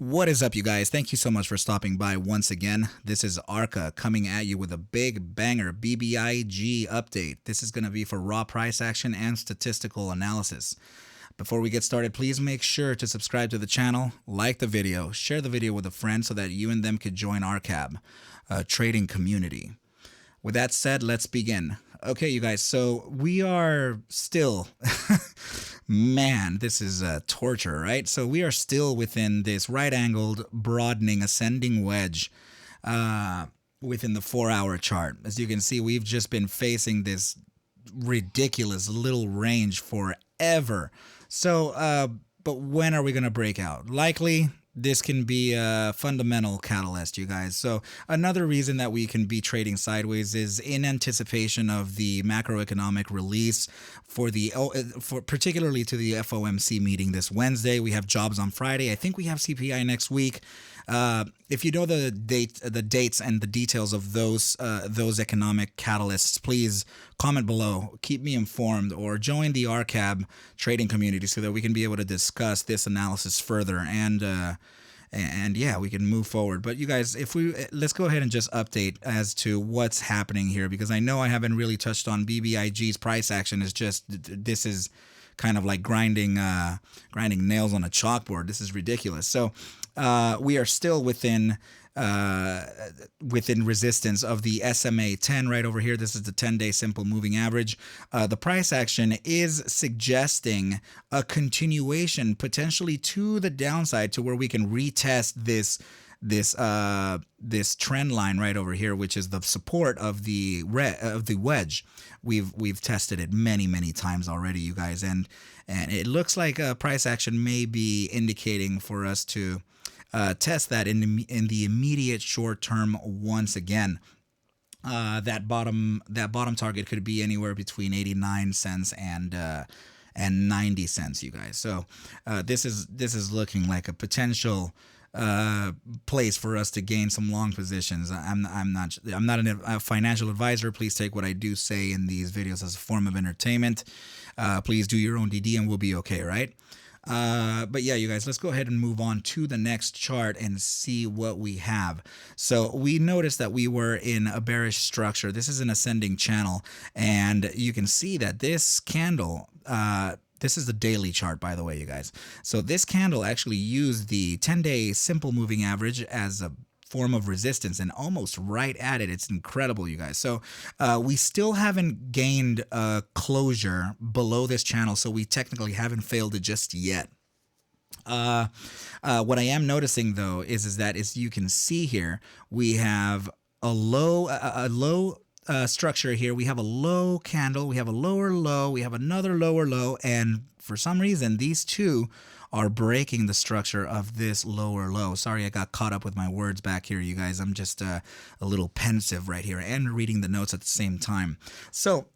What is up, you guys? Thank you so much for stopping by once again. This is ARCa coming at you with a big banger BBIG update. This is going to be for raw price action and statistical analysis. Before we get started, please make sure to subscribe to the channel, like the video, share the video with a friend so that you and them could join our trading community. With that said, let's begin. Okay, you guys, so we are still, man, this is torture, right? So we are still within this right-angled, broadening, ascending wedge within the 4-hour chart. As you can see, we've just been facing this ridiculous little range forever. So, but when are we going to break out? Likely, this can be a fundamental catalyst, you guys. So another reason that we can be trading sideways is in anticipation of the macroeconomic release for particularly to the FOMC meeting this Wednesday. We have jobs on Friday. I think we have CPI next week. If you know the dates and the details of those economic catalysts, please comment below, keep me informed, or join the ARCa trading community so that we can be able to discuss this analysis further and yeah, we can move forward. But you guys, let's go ahead and just update as to what's happening here, because I know I haven't really touched on BBIG's price action. It's just, this is kind of like grinding nails on a chalkboard. This is ridiculous. So we are still within resistance of the SMA 10 right over here. This is the 10-day simple moving average. The price action is suggesting a continuation potentially to the downside, to where we can retest this trend line right over here, which is the support of the wedge. We've tested it many times already, you guys, and it looks like price action may be indicating for us to test that in the immediate short term once again. That bottom target could be anywhere between 89 cents and 90 cents, you guys. So this is looking like a potential place for us to gain some long positions. I'm not a financial advisor. Please take what I do say in these videos as a form of entertainment. Please do your own DD and we'll be okay, right? But yeah, you guys, let's go ahead and move on to the next chart and see what we have. So we noticed that we were in a bearish structure. This is an ascending channel, and you can see that this candle, this is the daily chart, by the way, you guys. So this candle actually used the 10-day simple moving average as a form of resistance, and almost right at it. It's incredible, you guys. So we still haven't gained a closure below this channel, so we technically haven't failed it just yet. What I am noticing though is that, as you can see here, we have a low structure here. We have a low candle, we have a lower low, we have another lower low, and for some reason these two are breaking the structure of this lower low. Sorry, I got caught up with my words back here, you guys. I'm just a little pensive right here and reading the notes at the same time. So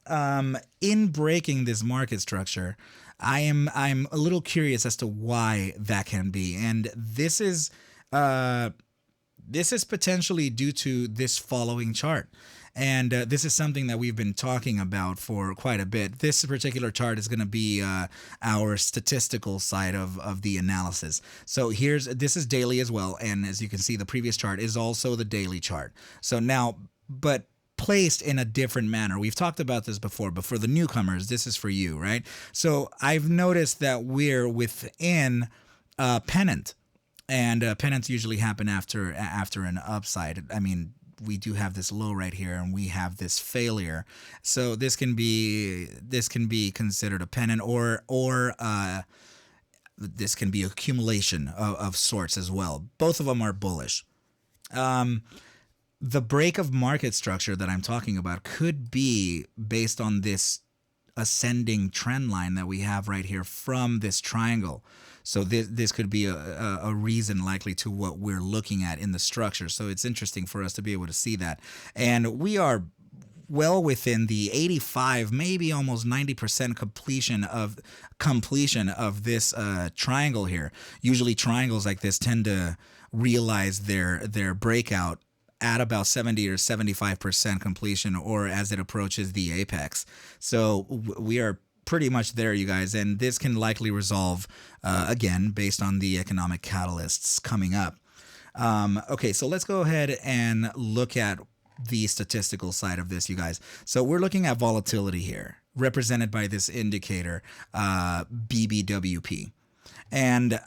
in breaking this market structure, I'm a little curious as to why that can be, and this is potentially due to this following chart. And this is something that we've been talking about for quite a bit. This particular chart is going to be our statistical side of the analysis. So this is daily as well. And as you can see, the previous chart is also the daily chart. So now, but placed in a different manner. We've talked about this before, but for the newcomers, this is for you, right? So I've noticed that we're within pennant, and pennants usually happen after an upside. I mean, we do have this low right here, and we have this failure. So this can be considered a pennant, or this can be accumulation of sorts as well. Both of them are bullish. The break of market structure that I'm talking about could be based on this ascending trend line that we have right here from this triangle. So this could be a reason likely to what we're looking at in the structure. So it's interesting for us to be able to see that. And we are well within the 85, maybe almost 90% completion of this triangle here. Usually triangles like this tend to realize their breakout at about 70 or 75% completion, or as it approaches the apex. So we are pretty much there, you guys, and this can likely resolve again based on the economic catalysts coming up. Okay, so let's go ahead and look at the statistical side of this, you guys. So we're looking at volatility here, represented by this indicator, BBWP. And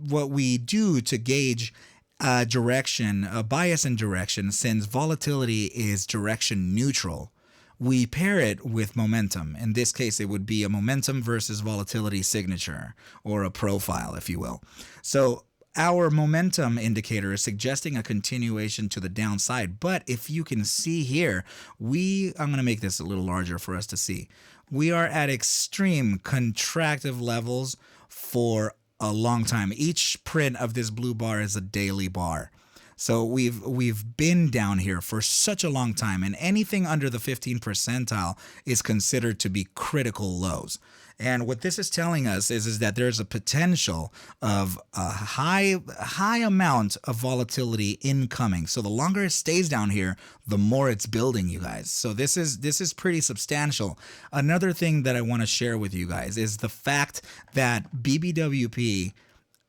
what we do to gauge direction, bias in direction, since volatility is direction neutral, we pair it with momentum. In this case, it would be a momentum versus volatility signature, or a profile, if you will. So our momentum indicator is suggesting a continuation to the downside. But if you can see here, I'm going to make this a little larger for us to see. We are at extreme contractive levels for a long time. Each print of this blue bar is a daily bar. So we've been down here for such a long time, and anything under the 15th percentile is considered to be critical lows. And what this is telling us is that there's a potential of a high amount of volatility incoming. So the longer it stays down here, the more it's building, you guys. So this is pretty substantial. Another thing that I want to share with you guys is the fact that BBWP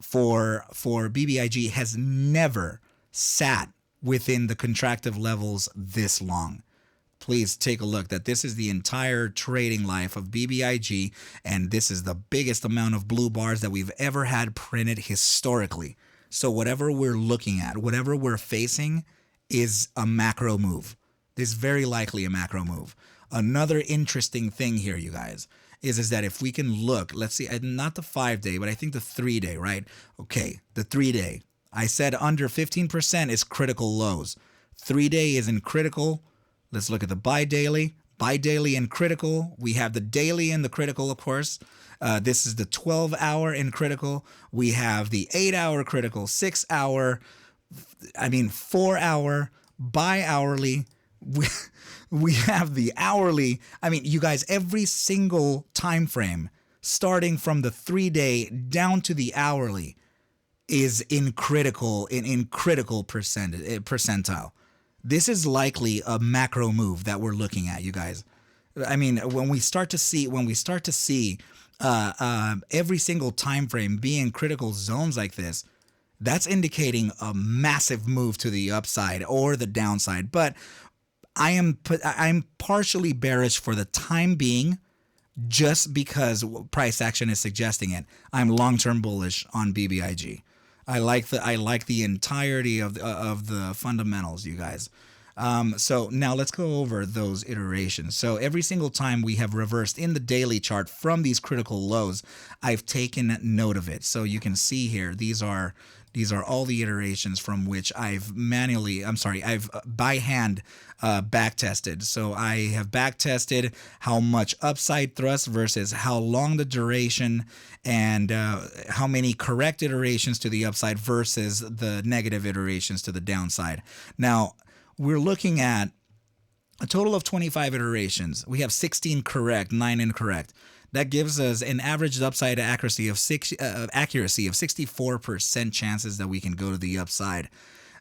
for BBIG has never sat within the contractive levels this long. Please take a look that this is the entire trading life of BBIG, and this is the biggest amount of blue bars that we've ever had printed historically. So whatever we're looking at, whatever we're facing, is a macro move. This is very likely a macro move. Another interesting thing here, you guys, is that if we can look, let's see, not the 5-day, but I think the 3-day, right? Okay, the 3-day. I said under 15% is critical lows. 3-day is in critical. Let's look at the bi-daily. Bi-daily and critical. We have the daily and the critical, of course. This is the 12-hour in critical. We have the 8-hour critical, 6-hour, 4-hour, bi-hourly. We have the hourly. You guys, every single time frame, starting from the 3-day down to the hourly, is in critical percentile. This is likely a macro move that we're looking at, you guys. When we start to see every single time frame be in critical zones like this, that's indicating a massive move to the upside or the downside. But I'm partially bearish for the time being, just because price action is suggesting it. I'm long-term bullish on BBIG. I like the entirety of the fundamentals, you guys. So now let's go over those iterations. So every single time we have reversed in the daily chart from these critical lows, I've taken note of it. So you can see here, these are all the iterations from which I've by hand back tested. So I have back tested how much upside thrust versus how long the duration, and how many correct iterations to the upside versus the negative iterations to the downside. Now, we're looking at a total of 25 iterations. We have 16 correct, 9 incorrect. That gives us an average upside accuracy of 64% chances that we can go to the upside,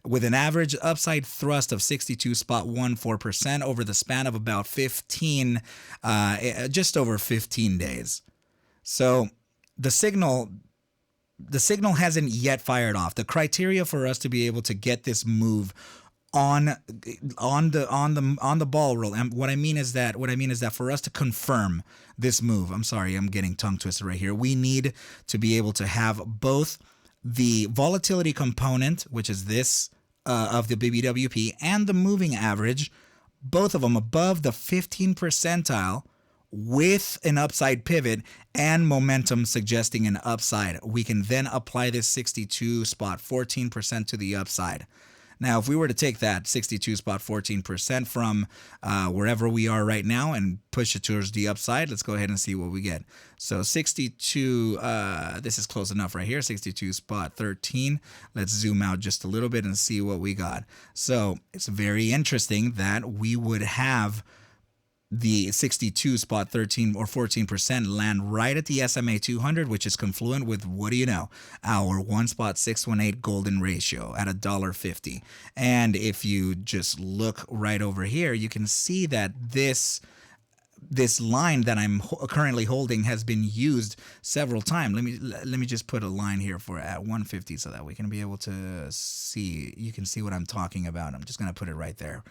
with an average upside thrust of 62.14% over the span of about just over 15 days. So the signal hasn't yet fired off. The criteria for us to be able to get this move on the ball roll, and what I mean is that for us to confirm this move, I'm getting tongue twisted right here, we need to be able to have both the volatility component, which is this of the BBWP, and the moving average, both of them above the 15th percentile, with an upside pivot and momentum suggesting an upside. We can then apply this 62.14% to the upside. Now, if we were to take that 62.14% from wherever we are right now and push it towards the upside, let's go ahead and see what we get. So 62, this is close enough right here, 62.13. Let's zoom out just a little bit and see what we got. So it's very interesting that we would have the 62.13 or 14% land right at the SMA 200, which is confluent with, what do you know, our 1.618 golden ratio at $1.50. And if you just look right over here, you can see that this this line that I'm currently holding has been used several times. Let me just put a line here for at 150 so that we can be able to see. You can see what I'm talking about. I'm just gonna put it right there.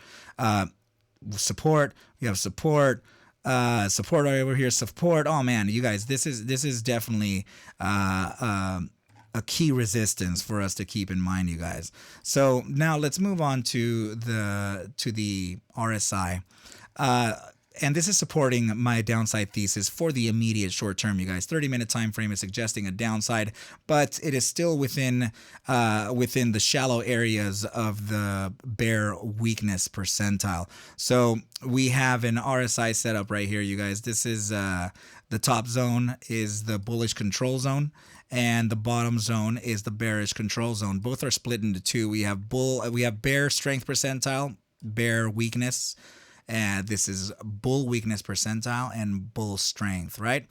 Support. We have support. Support over here. Support. Oh man, you guys, this is definitely a key resistance for us to keep in mind, you guys. So now let's move on to the RSI. And this is supporting my downside thesis for the immediate short term, you guys. 30-minute time frame is suggesting a downside, but it is still within the shallow areas of the bear weakness percentile. So we have an RSI setup right here, you guys. This is the top zone is the bullish control zone, and the bottom zone is the bearish control zone. Both are split into two. We have bear strength percentile, bear weakness. And this is bull weakness percentile and bull strength, right?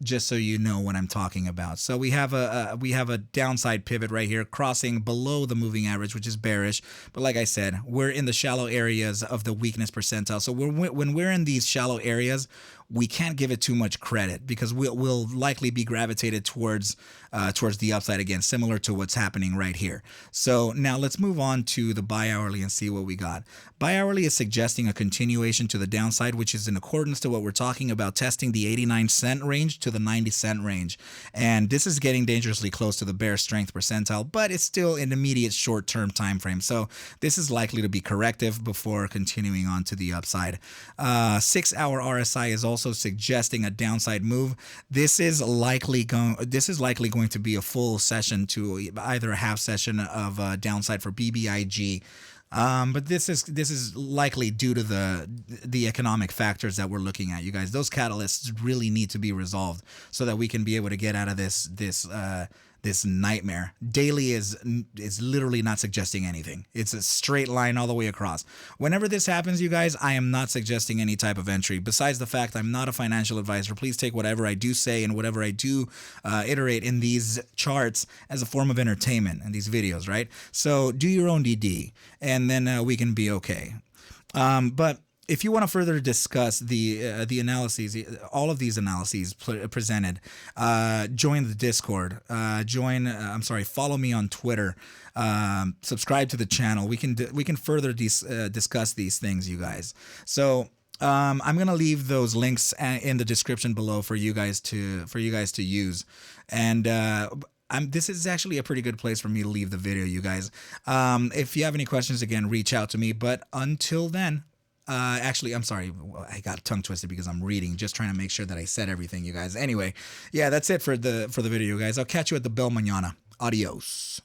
Just so you know what I'm talking about. So we have a downside pivot right here, crossing below the moving average, which is bearish. But like I said, we're in the shallow areas of the weakness percentile. So when we're in these shallow areas, we can't give it too much credit because we'll likely be gravitated towards the upside again, similar to what's happening right here. So now let's move on to the buy hourly and see what we got. Buy hourly is suggesting a continuation to the downside, which is in accordance to what we're talking about, testing the 89-cent range to the 90-cent range. And this is getting dangerously close to the bear strength percentile, but it's still an immediate short-term time frame. So this is likely to be corrective before continuing on to the upside. 6-hour RSI is also suggesting a downside move. This is likely going to be a full session to either a half session of downside for BBIG. But this is likely due to the economic factors that we're looking at, you guys. Those catalysts really need to be resolved so that we can be able to get out of this nightmare. Daily is literally not suggesting anything. It's a straight line all the way across. Whenever this happens, you guys, I am not suggesting any type of entry. Besides the fact I'm not a financial advisor, please take whatever I do say and whatever I do iterate in these charts as a form of entertainment in these videos, right? So do your own DD, and then we can be okay. But if you want to further discuss the analyses, all of these analyses presented, join the Discord. Follow me on Twitter. Subscribe to the channel. We can further discuss these things, you guys. So I'm gonna leave those links in the description below for you guys to use. And this is actually a pretty good place for me to leave the video, you guys. If you have any questions, again, reach out to me. But until then. Actually, I'm sorry. I got tongue twisted because I'm reading, just trying to make sure that I said everything, you guys. Anyway, yeah, that's it for the video, guys. I'll catch you at the bell mañana. Adios.